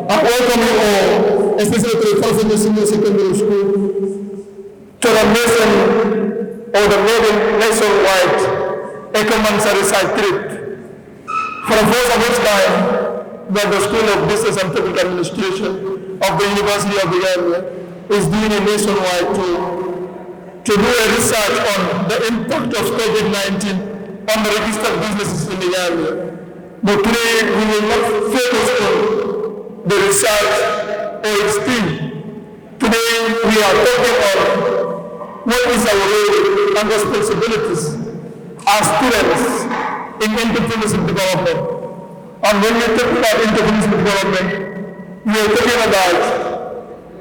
I welcome you all, especially to the California Senior Secondary School, to the nation or the nationwide ECOMANSA research trip. For the first of its kind, that the School of Business and Public Administration of the University of the Gambia is doing a nationwide tour to do a research on the impact of COVID-19 on the registered businesses in the Gambia. But today we will not focus on the research or its theme. Today we are talking on what is our role and responsibilities as students in entrepreneurship development. And when we talk about entrepreneurship development, we are talking about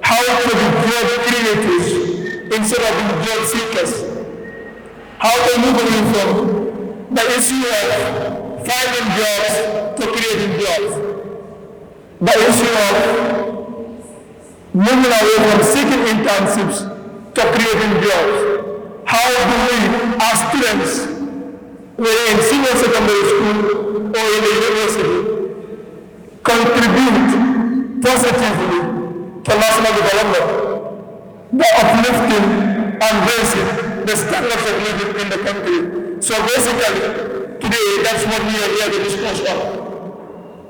how to be job creators instead of being job seekers. How to move away from the issue of finding jobs to creating jobs. The issue of moving away from seeking internships to creating jobs. How do we, as students, whether in senior secondary school or in the university, contribute positively to national development by uplifting and raising the standards of living in the country? So basically, today, that's what we are here to discuss on.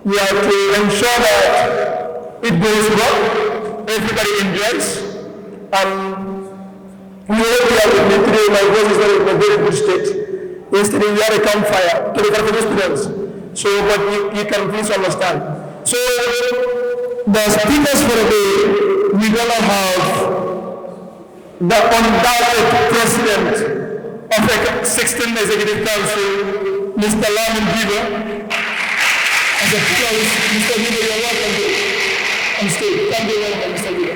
We are to ensure that it goes well, everybody enjoys, and we are here with me today. My voice is in a very good state. Yesterday, we had a campfire to look at the students, so but you can please understand. So, the speakers for the day, we're going to have the undoubted president of the 16th Executive Council, Mr. Lamin Biba. As a place, Mr. Biba, you're welcome on stage. Thank you very much, Mr. Biba.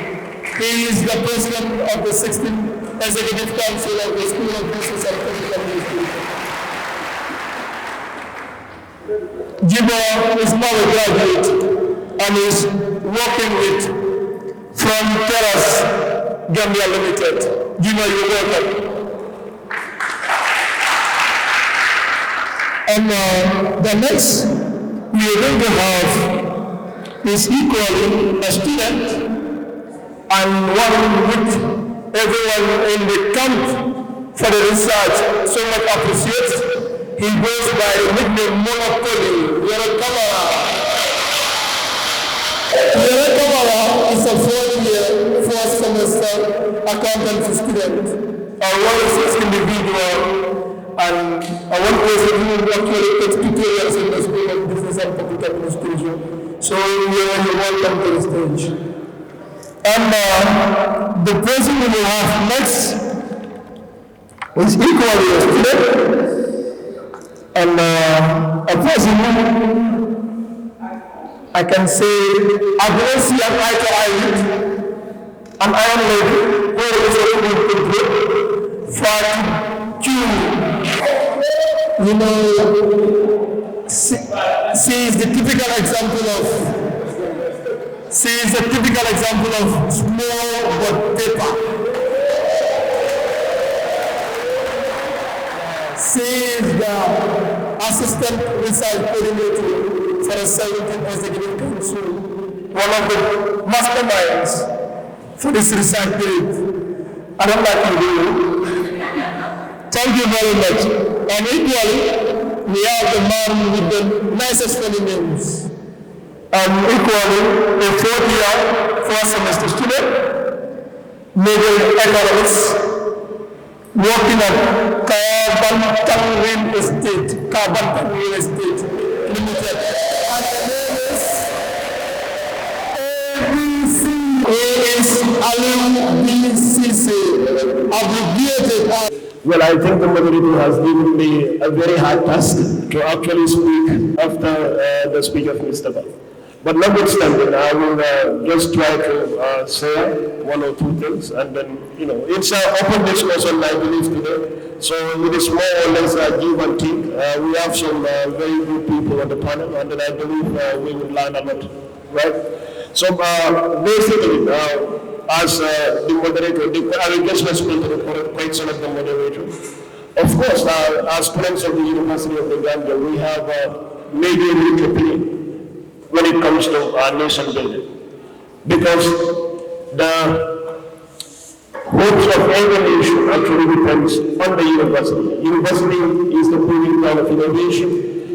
He is the president of the 16th Executive Council of the School of Business and Public Administration. Jibo is now a graduate and is working with from Terrace Gambia Limited. Jibo, you're welcome. And the next we are going to have is equally a student and one which everyone in the camp for the research so much appreciates. He goes by the nickname Monopoly. Yere Kamara is a fourth-year, fourth semester accountancy student. A well-researched individual and one person who actually takes tutorials in the School of Business and Public Administration. So you are welcome to the stage. And the person we will have next is equally a student and a person who I can say aggressive and eye to eye with an iron lady who is a little from Q. You know, she is the typical example of small but paper. She is the assistant research coordinator for the 17th Executive Council, one of the masterminds for this research group. I don't like to do. Thank you very much. And equally, we have the man with the nicest funny names. And equally, a fourth-year, first semester student, major economics, working at Carbon Real Estate Limited. And the name is ABC. He is Alim BCC, abbreviated as. Well, I think the moderator has given me a very hard task to actually speak after the speech of Mr. Bal. But notwithstanding, I will just try to say one or two things, and then, it's an open discussion, I believe, today. So it is more or less a give and take. We have some very good people on the panel, and then I believe we will learn a lot, right? So basically, as the moderator, I will just respond to the question of the moderator. Of course, as students of the University of the Gambia, we have a major role to play when it comes to our nation building. Because the hopes of every nation actually depends on the university. University is the breeding ground of innovation.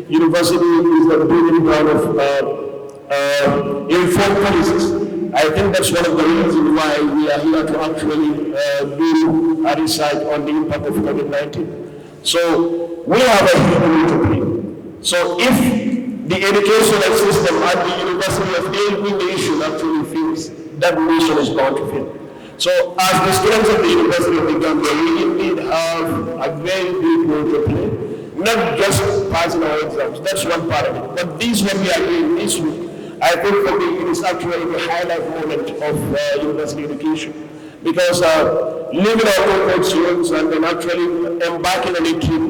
University is the breeding ground of informed policies. I think that's one of the reasons why we are here to actually do a research on the impact of COVID-19. So we have a huge role to play. So if the educational system at the University of every nation actually fails, that nation is bound to fail. So as the students of the University of the Gambia, we indeed have a very big role to play. Not just passing our exams, that's one part of it. But this what we are doing this week, I think for me it is actually the highlight moment of university education. Because leaving our comfort zones and then actually embarking on a trip,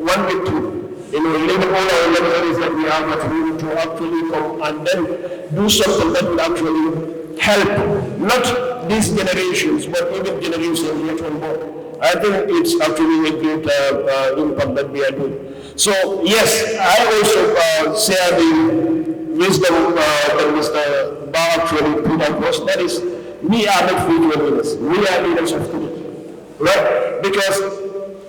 one-way trip, leaving all our luxuries that we have at home to actually come and then do something that will actually help, not these generations, but even generations yet on board. I think it's actually a great impact that we are doing. So yes, I also share the wisdom that Mr. Ba actually put across. That is, we are not future leaders. We are leaders of today, right? Because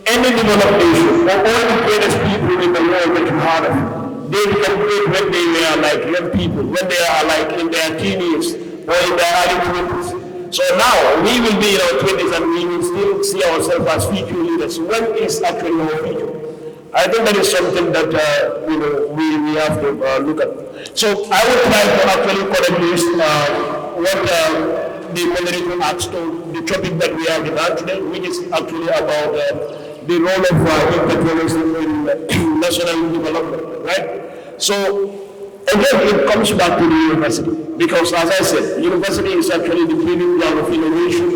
any developed nation, or all the greatest people in the world that you heard of, they become great when they were like young people, when they are like in their teenagers or in their early 20s. So now we will be in our 20s and we will still see ourselves as future leaders. When is actually our future? I think that is something that we have to look at. So I would try to actually correct this what the moderator asked on the topic that we have in hand today, which is actually about the role of entrepreneurship in national development, right? So again, it comes back to the university, because as I said, university is actually the breeding ground of innovation.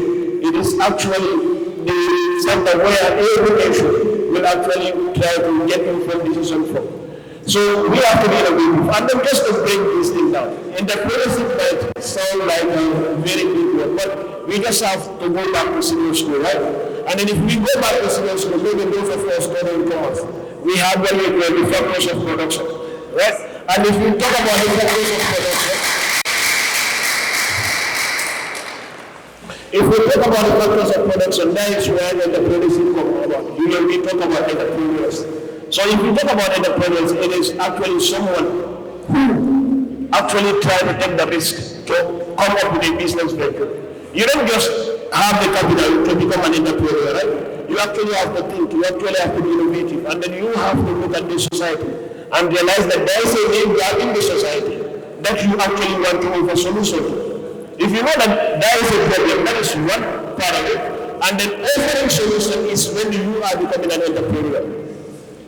It is actually the center where every nation will actually try to get informed decisions from. So we have to be innovative. And then just to break this thing down, entrepreneurship might sound like a very big word, but we just have to go back to senior school, right? And then if we go back to senior school, maybe those of us studying commerce, we have what we call the factors of production, right? And if we talk about the factors of production, if we talk about the factors of production, that is where entrepreneurship comes about. We talk about entrepreneurs. So if we talk about entrepreneurs, it is actually someone who actually try to take the risk to come up with a business venture. You don't just have the capital to become an entrepreneur, right? You actually have to think, you actually have to be innovative, and then you have to look at the society and realize that there is a need gap in the society that you actually want to offer solution to. If you know that there is a problem, that is one part of it, and then offering solution is when you are becoming an entrepreneur.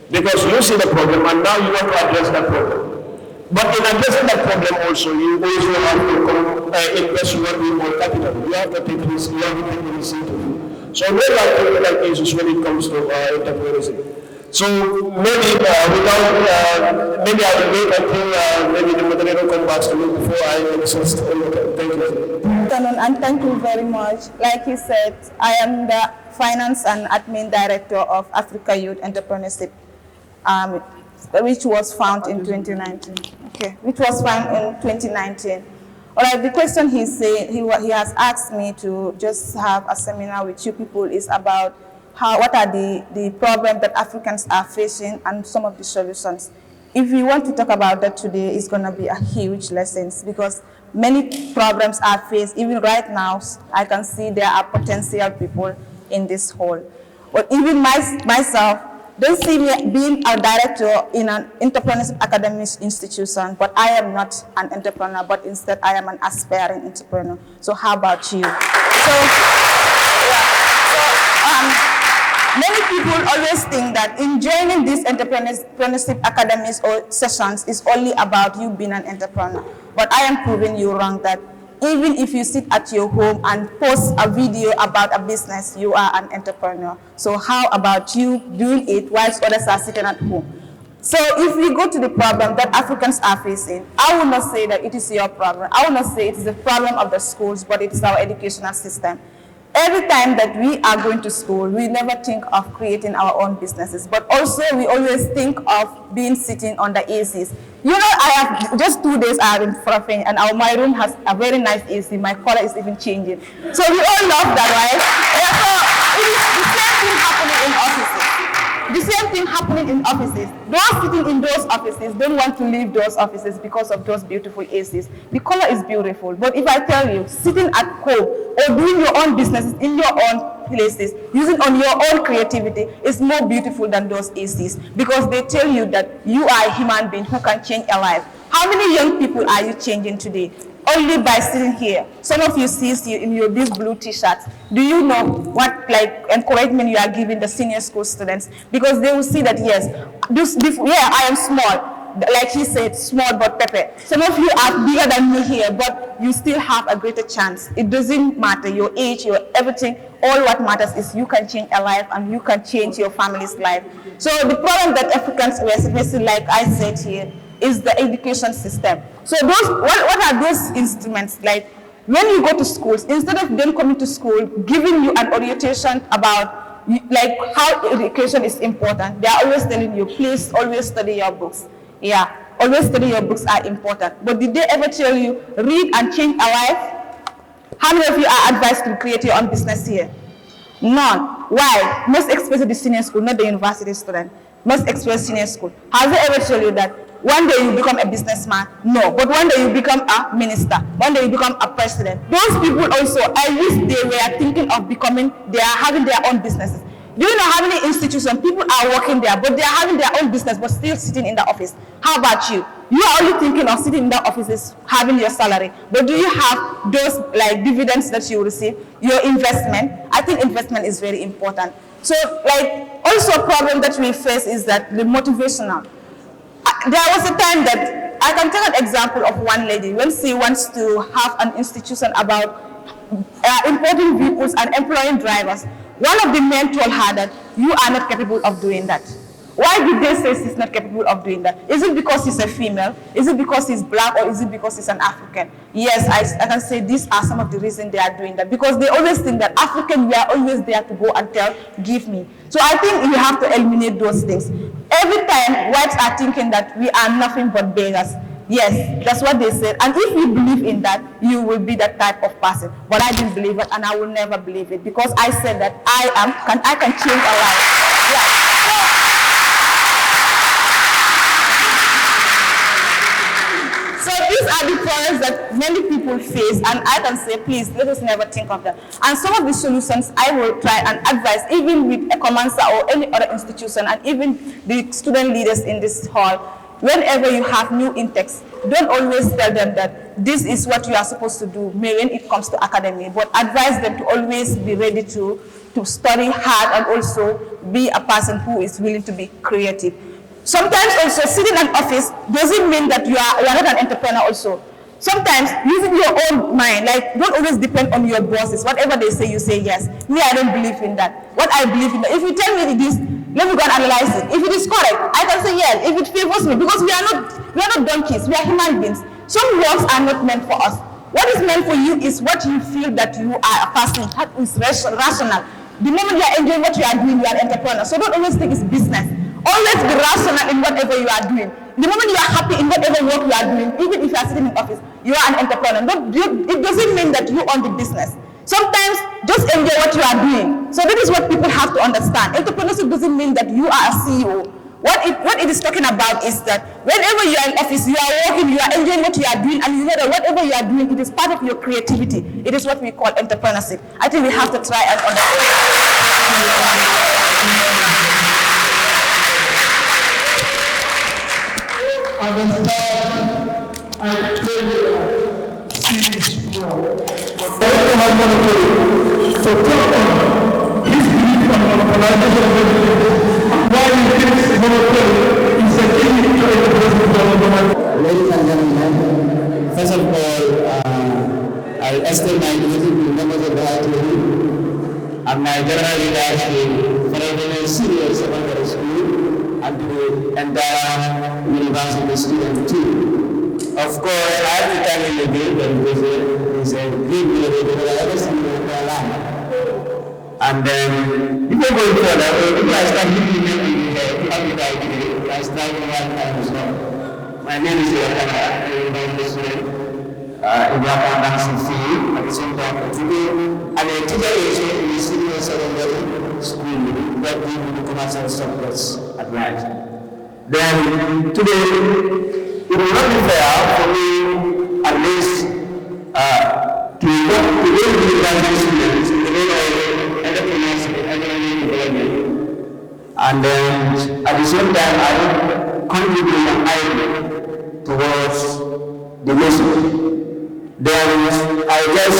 Because you see the problem and now you want to address that problem. But in addressing that problem also, you also have to invest what we call capital. You have to take risk, you have to take initiative. So there are like issues when it comes to entrepreneurship. So maybe maybe I will wait until maybe the moderator comes back to me before I exhaust. Thank you. And thank you very much. Like you said, I am the Finance and Admin Director of Africa Youth Entrepreneurship, which was found in 2019. Okay, which was found in 2019. All right, the question he has asked me to just have a seminar with you people is about what are the problems that Africans are facing and some of the solutions. If we want to talk about that today, it's going to be a huge lesson, because many problems are faced. Even right now, I can see there are potential people in this hall. But even myself, don't see me being a director in an entrepreneurship academic institution, but I am not an entrepreneur, but instead I am an aspiring entrepreneur. So how about you? Many people always think that in joining these entrepreneurship academies or sessions is only about you being an entrepreneur. But I am proving you wrong, that even if you sit at your home and post a video about a business, you are an entrepreneur. So how about you doing it whilst others are sitting at home? So if we go to the problem that Africans are facing, I will not say that it is your problem. I will not say it is the problem of the schools, but it is our educational system. every time that we are going to school, we never think of creating our own businesses, but also we always think of being sitting on the ACs. You know, I have just 2 days I have been fluffing, and my room has a very nice AC. My color is even changing. So we all love that, right? So it is the same thing happening in offices. The same thing happening in offices. Those sitting in those offices don't want to leave those offices because of those beautiful ACs. The color is beautiful, but if I tell you, sitting at home or doing your own businesses in your own places, using on your own creativity is more beautiful than those ACs, because they tell you that you are a human being who can change a life. How many young people are you changing today? Only by sitting here. Some of you see you in these blue t-shirts. Do you know what encouragement you are giving the senior school students? Because they will see that, yes, I am small. Like he said, small but pepper. Some of you are bigger than me here, but you still have a greater chance. It doesn't matter your age, your everything. All what matters is you can change a life and you can change your family's life. So the problem that Africans were facing, like I said here, is the education system. So what are those instruments? Like when you go to schools, instead of them coming to school, giving you an orientation about like how education is important, they are always telling you, please always study your books. Yeah, always study your books are important. But did they ever tell you, read and change a life? How many of you are advised to create your own business here? None. Why? Most especially the senior school, not the university student. Most especially senior school. Has they ever told you that one day you become a businessman? No. But one day you become a minister. One day you become a president. Those people also, I wish they were thinking of becoming, they are having their own businesses. Do you know how many institutions people are working there, but they are having their own business, but still sitting in the office? How about you? You are only thinking of sitting in the offices, having your salary, but do you have those like dividends that you receive, your investment? I think investment is very important. So like also a problem that we face is that the motivational. There was a time that I can take an example of one lady when she wants to have an institution about importing vehicles and employing drivers. One of the men told her that you are not capable of doing that. Why did they say she's not capable of doing that? Is it because she's a female? Is it because he's black? Or is it because he's an African? Yes, I can say these are some of the reasons they are doing that. Because they always think that African, we are always there to go and tell, give me. So I think we have to eliminate those things. Every time whites are thinking that we are nothing but beggars. Yes, that's what they said. And if you believe in that, you will be that type of person. But I didn't believe it, and I will never believe it, because I said that I can change a life. Yeah. So these are the problems that many people face, and I can say, please, let us never think of them. And some of the solutions I will try and advise, even with ECOMANSA or any other institution, and even the student leaders in this hall. Whenever you have new intakes, don't always tell them that this is what you are supposed to do when it comes to academy, but advise them to always be ready to study hard and also be a person who is willing to be creative. Sometimes also sitting in an office doesn't mean that you are not an entrepreneur also. Sometimes using your own mind, like don't always depend on your bosses. Whatever they say, you say yes. Me, I don't believe in that. What I believe in that, if you tell me this, let me go and analyze it. If it is correct, I can say yes. If it favors me, because we are not donkeys, we are human beings. Some works are not meant for us. What is meant for you is what you feel that you are a person that is rational. The moment you are enjoying what you are doing, you are an entrepreneur. So don't always think it's business. Always be rational in whatever you are doing. The moment you are happy in whatever work you are doing, even if you are sitting in office, you are an entrepreneur. It doesn't mean that you own the business. Sometimes just enjoy what you are doing. So that is what people have to understand. Entrepreneurship doesn't mean that you are a CEO. What it is talking about is that whenever you are in office, you are working, you are enjoying what you are doing, and you know that whatever you are doing, it is part of your creativity. It is what we call entrepreneurship. I think we have to try and understand. At the start, I tell you, see more. But I'm going to tell you. So talk on his belief on monopolization of everything. Why he thinks monopoly is a key to entrepreneurship. Ladies and gentlemen, first of all, I extend my gratitude to members of the ITV and my general leadership for a senior secondary school and to the entire university student too. Of course, I have to tell you again that it's a great deal of every single life. And then, before going further, if I start giving you the Africa today, I start one time as well. My name is Yakana, I'm a student in Japan Dancing CE at the same time today. And a teacher also in the senior secondary school that we do commercial subjects at night. Then today, it will not be fair for me at least to raise the graduate students in the way of entrepreneurship, economic development. And then at the same time, I will contribute an idea towards the nation. Then I just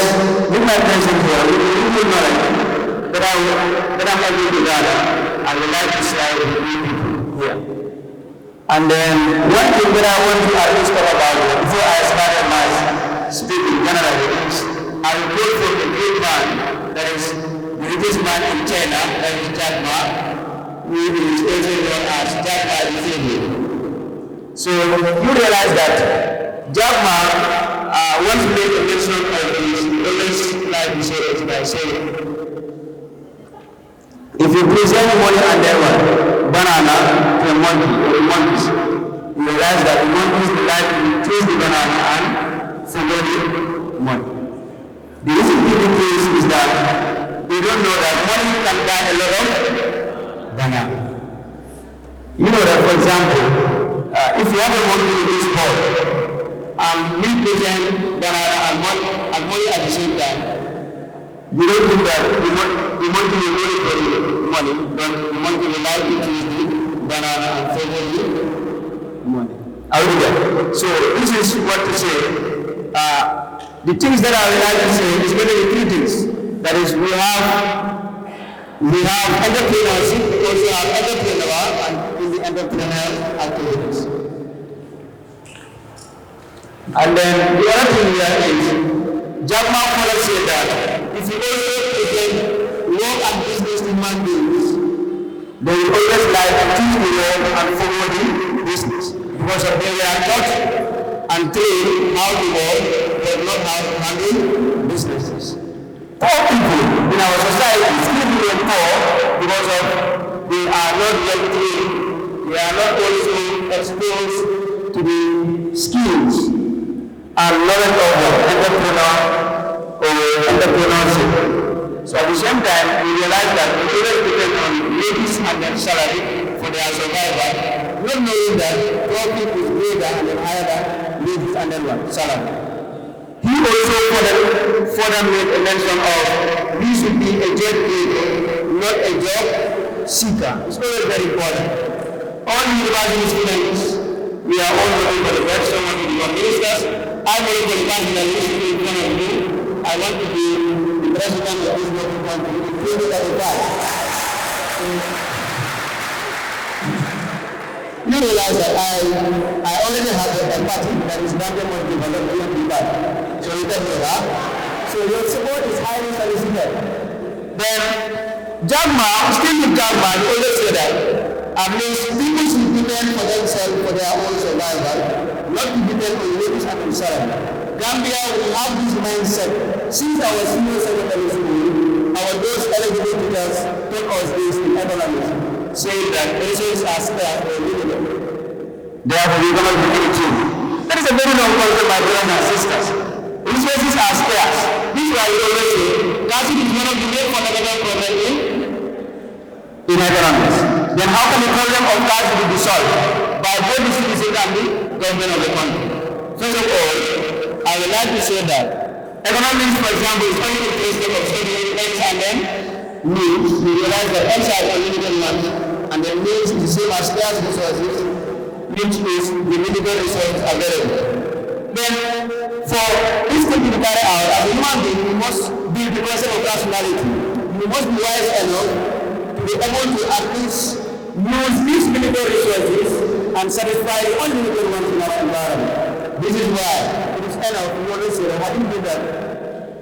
give my attention here, little knowledge that I'm able to gather. I would like to share with you people here. And then one thing that I want to at least talk about before I started my speaking generally is I will go for a great man, that is the richest man in China, that is Jack Ma, who is also known as Jack Ma the Failure. So you realize that Jack Ma wants to make a mention of his always like to say it by saying, if you present money and then what? Banana to a monkey or a monkeys, you realize that the monkeys like to taste the banana and forget the money. The reason people do this is that they don't know that money can buy a lot of banana. You know that, for example, if you have a monkey in this bowl, and you present banana and money at the same time, you don't think that the monkey will only for the money, but the monkey will like to choose the banana and favor the money. Are you there? So this is what to say. The things that I would like to say is really the three things. That is, we have entrepreneurship, we also have entrepreneur and in the entrepreneurial activities. And then the other thing here is, Jack Ma said that if you also present work and business to human beings, they will always like to choose the work and follow the business. Because of they were taught and trained how to work, but not how to handle businesses. Poor people in our society still remain poor because of they are not well trained, they are not also exposed to the skills and knowledge of entrepreneurship. So at the same time, we realize that we always depend on wages and their salary for their survival, not knowing that profit is greater and then higher than wages and then what? Salary. He also further made a mention of we should be a job creator, not a job seeker. It's always very important. All university students, we are all looking for the best, someone to become ministers. I'm going to personally in front of you. I want to be the president of this working country in 2035. You realize that I already have a party that is not going to develop beyond the back. So you can do that. So your support is highly solicited. Then Jack Ma, still with Jack Ma, he always say that at least people should depend for themselves for their own survival, not to depend on wages and on salary. Gambia will have this mindset. Since our senior secondary school, our those eligible teachers taught us this in economics, saying that resources are scarce or limited. Therefore, we cannot be able. That is a very long concept, my brothers and sisters. Resources are scarce. This is why we always say, scarcity is one of the main fundamental problems in economics. Then how can the problem of scarcity be solved? By both the citizens and the government of the country. First of all, I would like to say that economics, for example, is only the principle of studying X and then means. We realize that X are unlimited ones, and then means is the same as scarce resources, which is the limited resources available. Then, for this thing to be carried out, as a human being, we must build the concept of rationality. We must be wise enough to be able to at least use these limited resources and satisfy the unlimited ones in our environment. This is why it is enough to always say that having done that,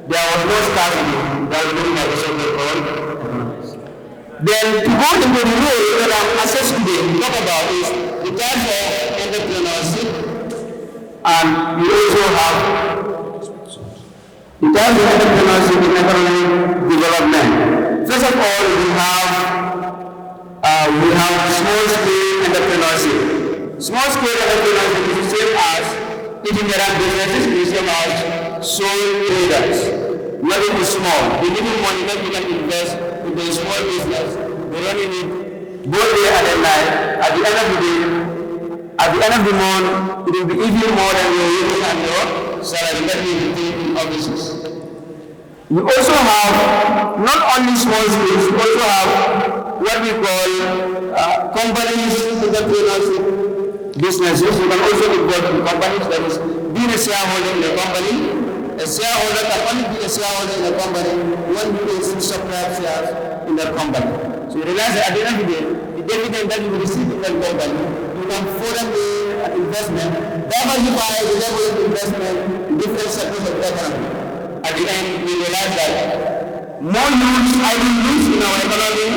there was no scarcity that was looking at the subject of economics. Then to go into the role that I'm assessed today, we talk about is the types of entrepreneurship, and we also have the types of entrepreneurship in economic development. First of all, we have small-scale entrepreneurship. Small-scale entrepreneurship is the same as itinerant businesses, the same as sole traders. Nothing is small. The little money that you can invest in a small business, they only need both day and night. At the end of the day, at the end of the month, it will be even more than your wages and your salary that you will take in offices. We also have not only small scales, we also have what we call companies, entrepreneurship businesses. You can also involve in companies, that is being a shareholder in a company. A shareholder can only be a shareholder in a company when you subscribe shares in that company. So you realize that at the end of the day, the dividend that you receive in that company, you can further an investment, diversify the level of investment in different sectors of the economy. At the end, we realize that more idle youth in our economy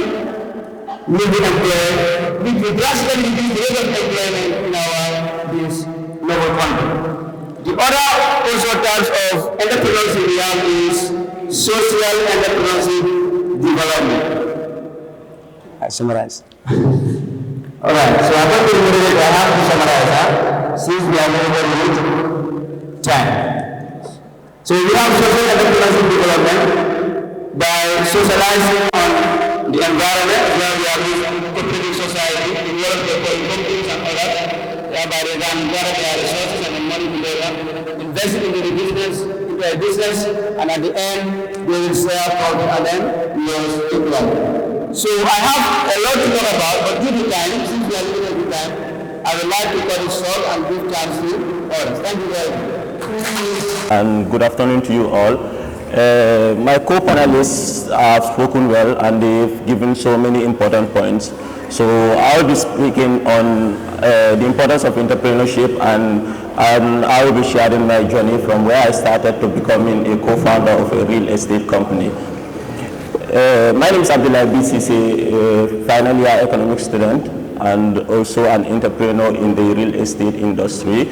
will be employed, which will drastically increase the rate of employment in this noble country. The other also types of entrepreneurship we have is social entrepreneurship development. I summarize. Alright, so I think I have to summarize since we are very limited time. So we have social entrepreneurship development by socializing on the environment where we are in cooperative society, in work with companies and others, whereby they can gather their resources and the money together, investing into the business, into a business, and at the end they will share profit and then we will employ. So I have a lot to talk about, but due to time, since we are limited to time, I would like to cut it short and give chance to others. Thank you very much. And good afternoon to you all. My co-panelists have spoken well and they've given so many important points. So I'll be speaking on the importance of entrepreneurship and I will be sharing my journey from where I started to becoming a co-founder of a real estate company. My name is Abdullah BCC, final year economics student and also an entrepreneur in the real estate industry,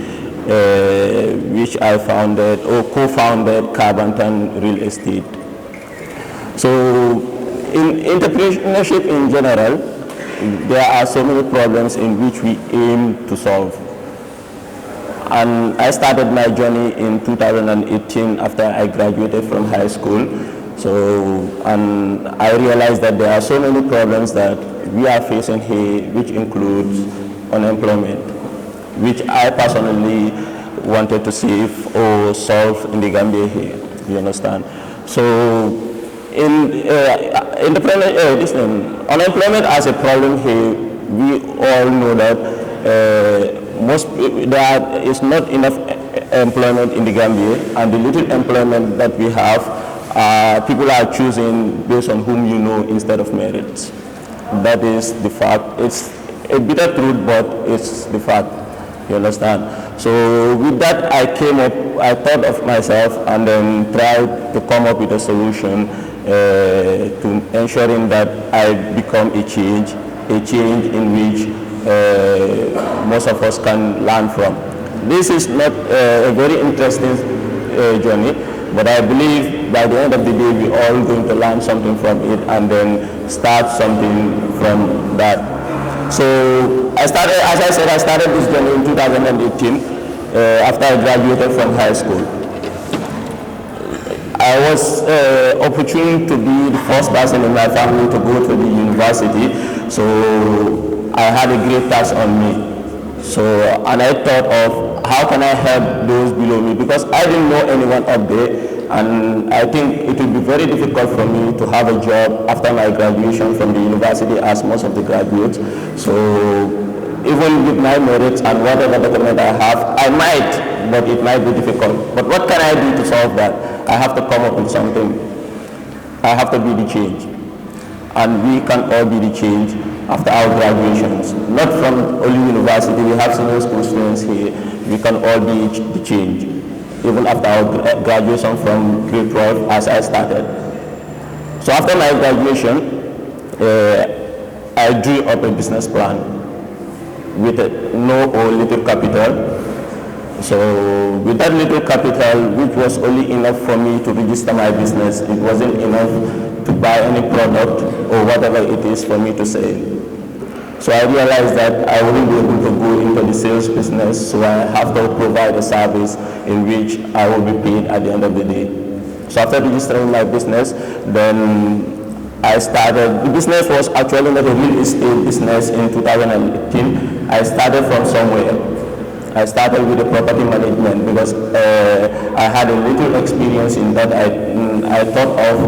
which I founded or co-founded Carbantan Real Estate. So in entrepreneurship in general, there are so many problems in which we aim to solve. And I started my journey in 2018 after I graduated from high school. And I realized that there are so many problems that we are facing here, which includes unemployment, which I personally wanted to see or solve in the Gambia here, you understand? So unemployment as a problem here, we all know that there is not enough employment in the Gambia, and the little employment that we have, people are choosing based on whom you know instead of merits. That is the fact. It's a bitter truth, but it's the fact. You understand? So with that, I thought of myself and then tried to come up with a solution to ensuring that I become a change in which most of us can learn from. This is not a very interesting journey, but I believe by the end of the day, we're all going to learn something from it and then start something from that. So I started this journey in 2018 after I graduated from high school. I was opportune to be the first person in my family to go to the university, so I had a great task on me. And I thought of how can I help those below me, because I didn't know anyone up there, and I think it would be very difficult for me to have a job after my graduation from the university as most of the graduates. So even with my merits and whatever document I have, I might, but it might be difficult. But what can I do to solve that? I have to come up with something. I have to be the change. And we can all be the change after our graduations. Not from only university, we have senior school students here. We can all be the change, even after our graduation from grade 12 as I started. So after my graduation, I drew up a business plan with no or little capital So with that little capital, which was only enough for me to register my business, it wasn't enough to buy any product or whatever it is for me to sell. So I realized that I wouldn't be able to go into the sales business, so I have to provide a service in which I will be paid at the end of the day. So after registering my business, then I started, the business was actually not a real estate business in 2018. I started from somewhere. I started with the property management because I had a little experience in that. I thought of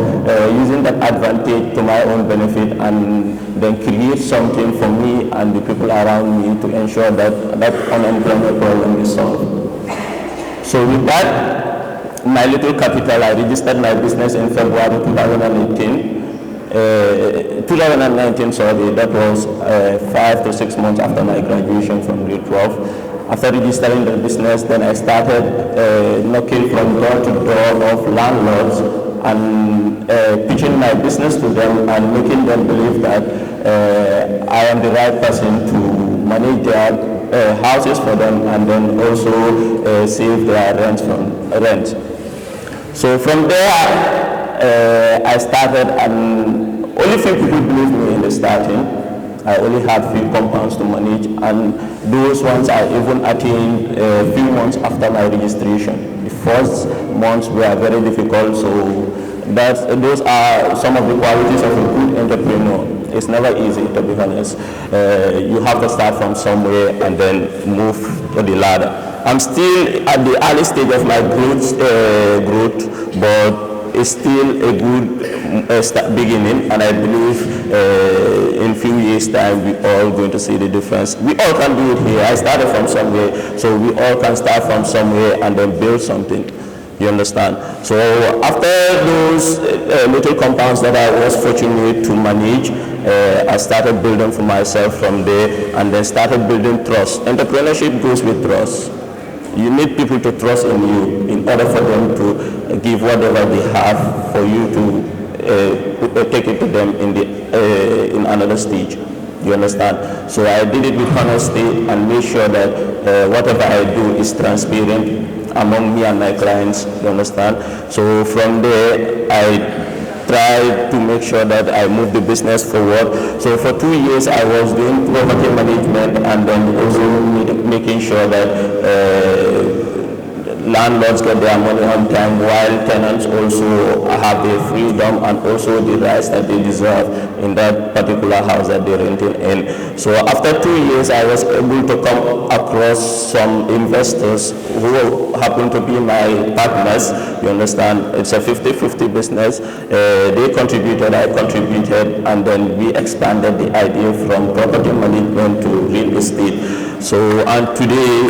using that advantage to my own benefit and then create something for me and the people around me to ensure that that unemployment problem is solved. So with that, my little capital, I registered my business in February 2019, sorry, that was 5 to 6 months after my graduation from grade 12. After registering the business, then I started knocking from door to door of landlords and pitching my business to them and making them believe that I am the right person to manage their houses for them and then also save their rent. So from there, I started, and only few people believed me in the starting. I only had few compounds to manage, and those ones I even attained a few months after my registration. The first months were very difficult, so those are some of the qualities of a good entrepreneur. It's never easy, to be honest. You have to start from somewhere and then move to the ladder. I'm still at the early stage of my growth, but it's still a good beginning, and I believe in few years' time we all going to see the difference. We all can do it here. I started from somewhere, so we all can start from somewhere and then build something. You understand? So after those little compounds that I was fortunate to manage, I started building for myself from there, and then started building trust. Entrepreneurship goes with trust. You need people to trust in you in order for them to give whatever they have for you to take it to them in another stage. You understand? So I did it with honesty and made sure that whatever I do is transparent among me and my clients. You understand? So from there, I tried to make sure that I move the business forward. So for 2 years I was doing property management and then also making sure that landlords get their money on time, while tenants also have their freedom and also the rights that they deserve in that particular house that they're renting in. So after 2 years, I was able to come across some investors who happen to be my partners. You understand? It's a 50-50 business. They contributed, I contributed, and then we expanded the idea from property management to real estate. So, and today,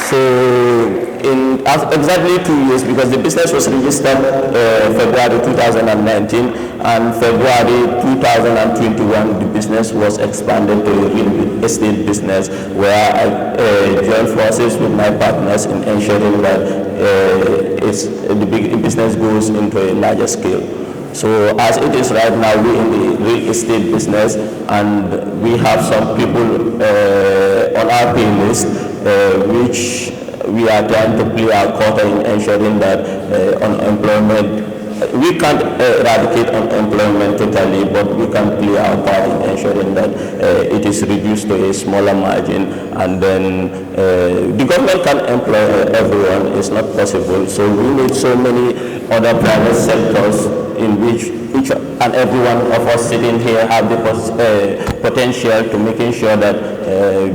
so in exactly 2 years, because the business was registered February 2019, and February 2021 the business was expanded to a real estate business, where I joined forces with my partners in ensuring that the big business goes into a larger scale. So as it is right now, we're in the real estate business, and we have some people on our pay list which we are trying to play our quota in ensuring that unemployment, we can't eradicate unemployment totally, but we can play our part in ensuring that it is reduced to a smaller margin, and then the government can employ everyone. It's not possible. So we need so many other private sectors in which each and every one of us sitting here have the potential to making sure that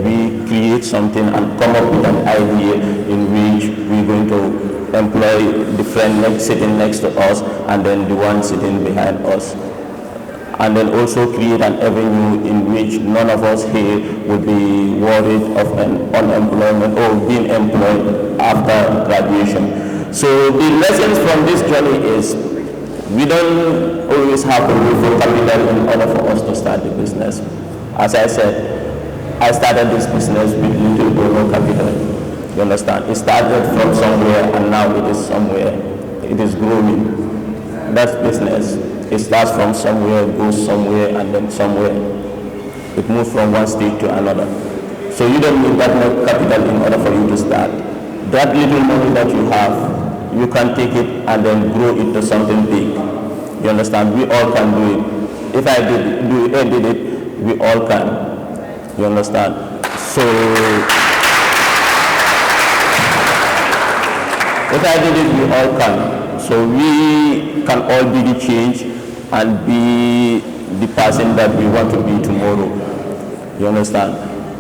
we create something and come up with an idea in which we're going to employ the friend sitting next to us and then the one sitting behind us. And then also create an avenue in which none of us here would be worried of an unemployment or being employed after graduation. So the lessons from this journey is we don't always have to look for capital in order for us to start the business. As I said, I started this business with little or no capital. You understand? It started from somewhere and now it is somewhere. It is growing. That's business. It starts from somewhere, goes somewhere, and then somewhere. It moves from one stage to another. So you don't need that much capital in order for you to start. That little money that you have, you can take it and then grow it to something big. You understand? We all can do it. If I did it, we all can. You understand? So if I did it, we all can. So we can all be the change and be the person that we want to be tomorrow. You understand?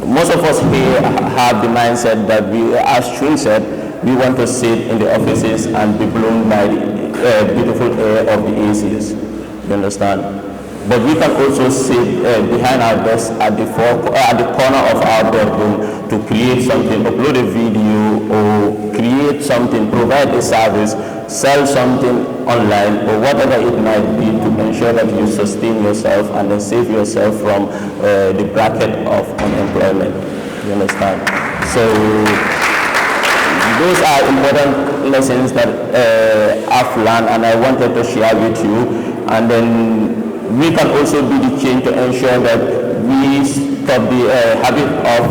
Most of us here have the mindset that we, as Chun said, we want to sit in the offices and be blown by the beautiful air of the ACs. You understand? But we can also sit behind our desk at the corner of our bedroom to create something, upload a video or create something, provide a service, sell something online or whatever it might be to ensure that you sustain yourself and then save yourself from the bracket of unemployment. You understand? So those are important lessons that I've learned and I wanted to share with you. And then we can also be the change to ensure that we stop the habit of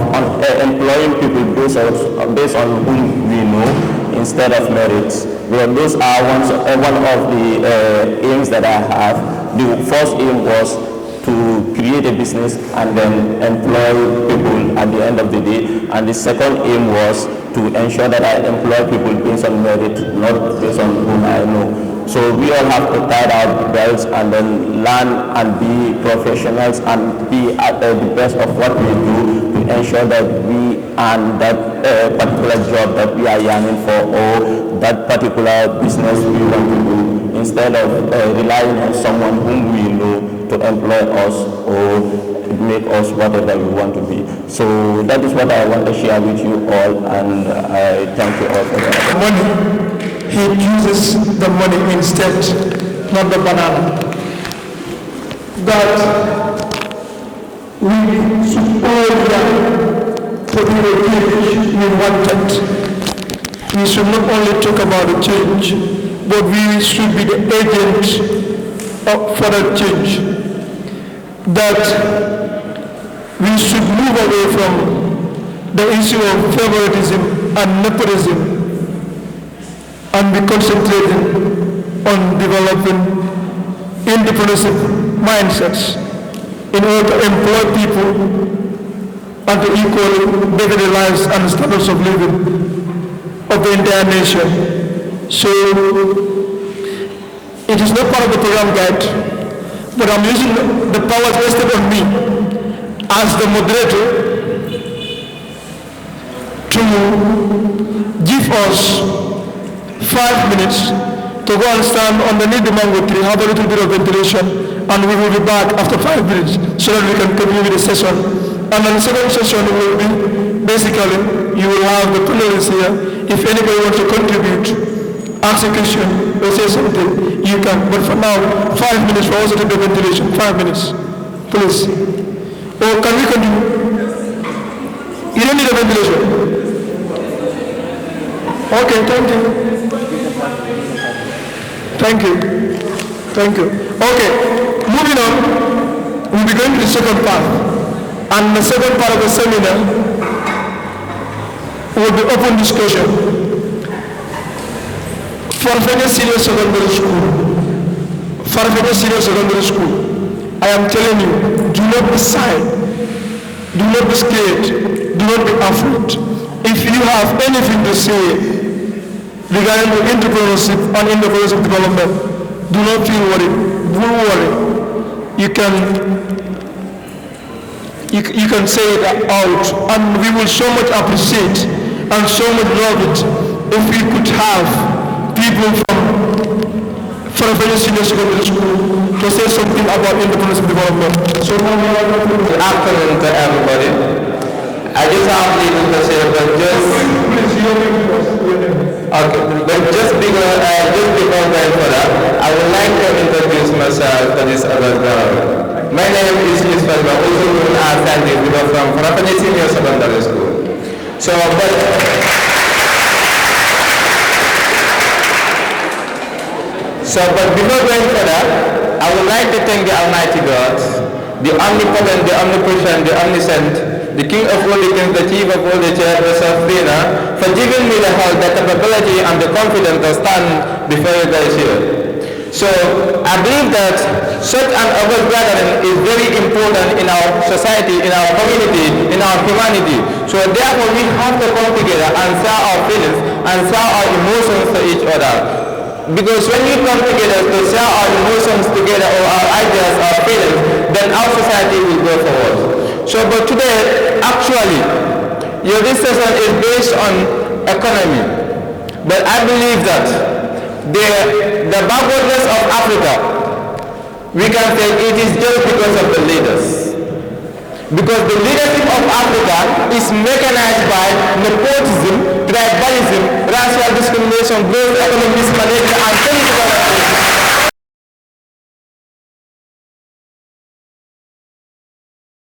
employing people based on whom we know instead of merits. Well, those are one of the aims that I have. The first aim was to create a business and then employ people at the end of the day. And the second aim was to ensure that I employ people based on merit, not based on whom I know. So we all have to tie our belts and then learn and be professionals and be at the best of what we do to ensure that we earn that particular job that we are yearning for or that particular business we want to do instead of relying on someone whom we know to employ us or make us whatever we want to be. So that is what I want to share with you all, and I thank you all for that. Money, he uses the money instead, not the banana. That we should all learn to be the change we wanted. We should not only talk about the change, but we should be the agent for that change. That we should move away from the issue of favoritism and nepotism and be concentrating on developing entrepreneurship mindsets in order to employ people and to equally better the lives and standards of living of the entire nation. So it is not part of the program guide, but I'm using the powers vested on me as the moderator to give us 5 minutes to go and stand underneath the mango tree, have a little bit of ventilation, and we will be back after 5 minutes so that we can continue with the session. And then the second session will be, basically, you will have the panelists here. If anybody wants to contribute, ask a question or say something, you can. But for now, 5 minutes for us to take the ventilation. 5 minutes, please. Or can we continue? You don't need a ventilation. Okay, thank you. Thank you. Thank you. Okay, moving on, we'll be going to the second part. And the second part of the seminar will be open discussion. Farfanya Senior Secondary School, I am telling you, do not be shy, do not be scared, do not be afraid. If you have anything to say regarding the entrepreneurship and entrepreneurship development, do not feel worried, don't worry. You can say it out, and we will so much appreciate and so much love it if we could have people from Farfanya Senior Secondary School to say something about entrepreneurship development. So now we are going to Good afternoon to everybody. I just have little to say, but just okay. But just before going further, I would like to introduce myself to this other girl. My name is Ismail, also known as Sandy, from Farfanya Senior Secondary School. But before going further, I would like to thank the Almighty God the omnipotent, the omnipresent, the omniscient, the King of all the kings, the chief of all the chairs, the sustainer, for giving me the health, the capability, and the confidence to stand before you guys here. So I believe that such an august gathering is very important in our society, in our community, in our humanity. So therefore we have to come together and share our feelings and share our emotions to each other. Because when we come together to share our emotions together or our ideas, our feelings, then our society will go forward. So but today, actually, this session is based on economy. But I believe that the backwardness of Africa, we can say it is just because of the leaders. Because the leadership of Africa is mechanized by nepotism, tribalism, racial discrimination, growth, economic mismanagement, and